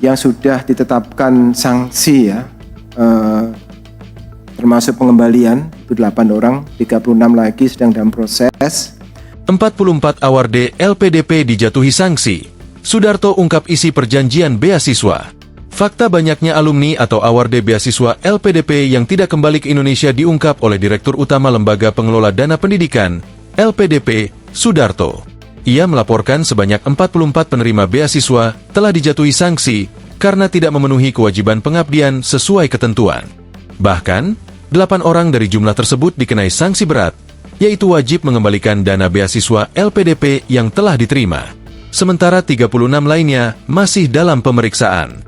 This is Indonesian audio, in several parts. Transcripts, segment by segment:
yang sudah ditetapkan sanksi ya, termasuk pengembalian itu 8 orang, 36 lagi sedang dalam proses. 44 awarde LPDP dijatuhi sanksi. Sudarto ungkap isi perjanjian beasiswa. Fakta banyaknya alumni atau awarde beasiswa LPDP yang tidak kembali ke Indonesia diungkap oleh Direktur Utama Lembaga Pengelola Dana Pendidikan, LPDP, Sudarto. Ia melaporkan sebanyak 44 penerima beasiswa telah dijatuhi sanksi karena tidak memenuhi kewajiban pengabdian sesuai ketentuan. Bahkan, 8 orang dari jumlah tersebut dikenai sanksi berat, yaitu wajib mengembalikan dana beasiswa LPDP yang telah diterima. Sementara 36 lainnya masih dalam pemeriksaan.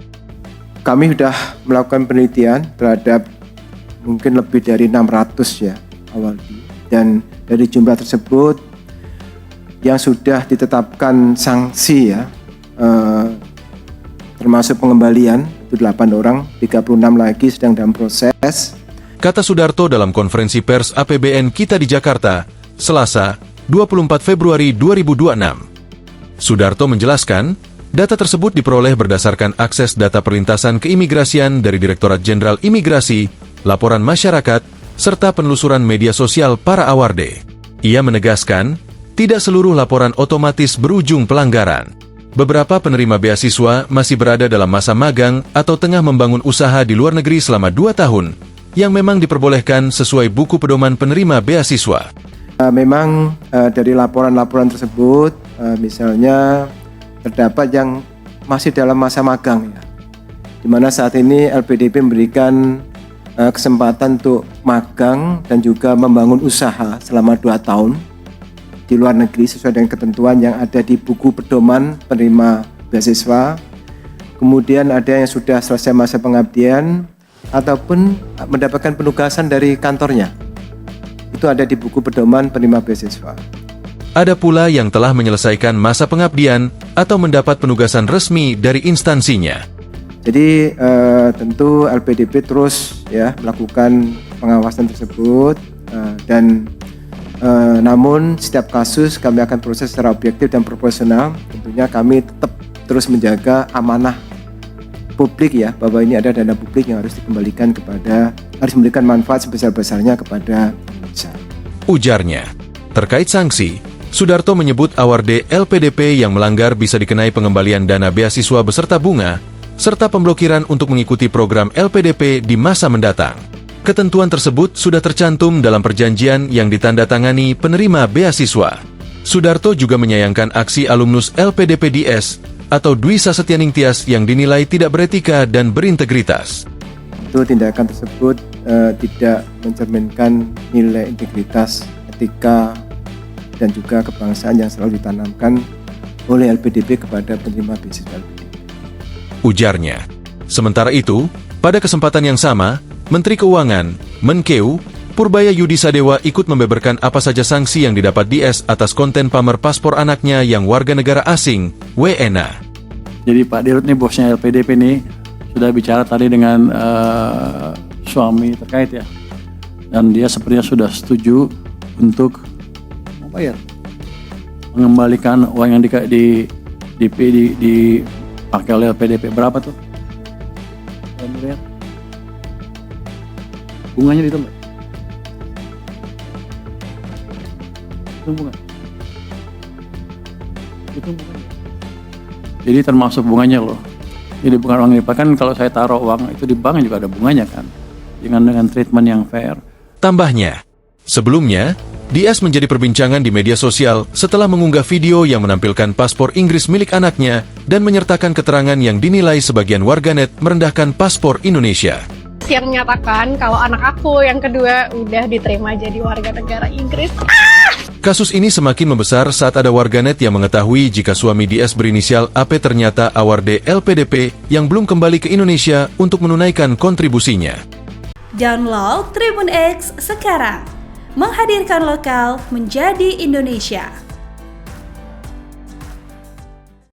Kami sudah melakukan penelitian terhadap mungkin lebih dari 600 ya awalnya. Dan dari jumlah tersebut yang sudah ditetapkan sanksi ya, termasuk pengembalian itu 8 orang, 36 lagi sedang dalam proses. Kata Sudarto dalam konferensi pers APBN Kita di Jakarta, Selasa, 24 Februari 2026. Sudarto menjelaskan, data tersebut diperoleh berdasarkan akses data perlintasan keimigrasian dari Direktorat Jenderal Imigrasi, laporan masyarakat, serta penelusuran media sosial para awarde. Ia menegaskan, tidak seluruh laporan otomatis berujung pelanggaran. Beberapa penerima beasiswa masih berada dalam masa magang atau tengah membangun usaha di luar negeri selama 2 tahun, yang memang diperbolehkan sesuai buku pedoman penerima beasiswa. Memang dari laporan-laporan tersebut, misalnya terdapat yang masih dalam masa magang ya, di mana saat ini LPDP memberikan kesempatan untuk magang dan juga membangun usaha selama 2 tahun di luar negeri sesuai dengan ketentuan yang ada di buku pedoman penerima beasiswa. Kemudian ada yang sudah selesai masa pengabdian ataupun mendapatkan penugasan dari kantornya. Itu ada di buku pedoman penerima beasiswa. Ada pula yang telah menyelesaikan masa pengabdian atau mendapat penugasan resmi dari instansinya. Jadi tentu LPDP terus ya melakukan pengawasan tersebut dan namun setiap kasus kami akan proses secara objektif dan proporsional. Tentunya kami tetap terus menjaga amanah publik ya, bahwa ini ada dana publik yang harus dikembalikan harus memberikan manfaat sebesar-besarnya kepada Indonesia. Ujarnya, terkait sanksi, Sudarto menyebut awarde LPDP yang melanggar bisa dikenai pengembalian dana beasiswa beserta bunga, serta pemblokiran untuk mengikuti program LPDP di masa mendatang. Ketentuan tersebut sudah tercantum dalam perjanjian yang ditandatangani penerima beasiswa. Sudarto juga menyayangkan aksi alumnus LPDP DS atau Dwi Sasetyaning Tias yang dinilai tidak beretika dan berintegritas. Itu tindakan tersebut tidak mencerminkan nilai integritas, etika, dan juga kebangsaan yang selalu ditanamkan oleh LPDP kepada penerima beasiswa LPDP. Ujarnya. Sementara itu, pada kesempatan yang sama, Menteri Keuangan, Menkeu, Purbaya Yudi Sadewa ikut membeberkan apa saja sanksi yang didapat DS atas konten pamer paspor anaknya yang warga negara asing, WNA. Jadi Pak Dirut nih, bosnya LPDP nih, sudah bicara tadi dengan suami terkait ya. Dan dia sepertinya sudah setuju untuk mengembalikan uang yang dipakai oleh LPDP. Berapa tuh? Bunganya itu Mbak? Itu bunga. Jadi termasuk bunganya loh. Jadi bukan uang yang dipakai, kalau saya taruh uang itu di bank juga ada bunganya kan. Dengan treatment yang fair. Tambahnya, sebelumnya, DS menjadi perbincangan di media sosial setelah mengunggah video yang menampilkan paspor Inggris milik anaknya dan menyertakan keterangan yang dinilai sebagian warganet merendahkan paspor Indonesia. Yang menyatakan kalau anak aku yang kedua udah diterima jadi warga negara Inggris. Kasus ini semakin membesar saat ada warganet yang mengetahui jika suami DS berinisial AP ternyata awarde LPDP yang belum kembali ke Indonesia untuk menunaikan kontribusinya. Download Tribun X sekarang, menghadirkan lokal menjadi Indonesia.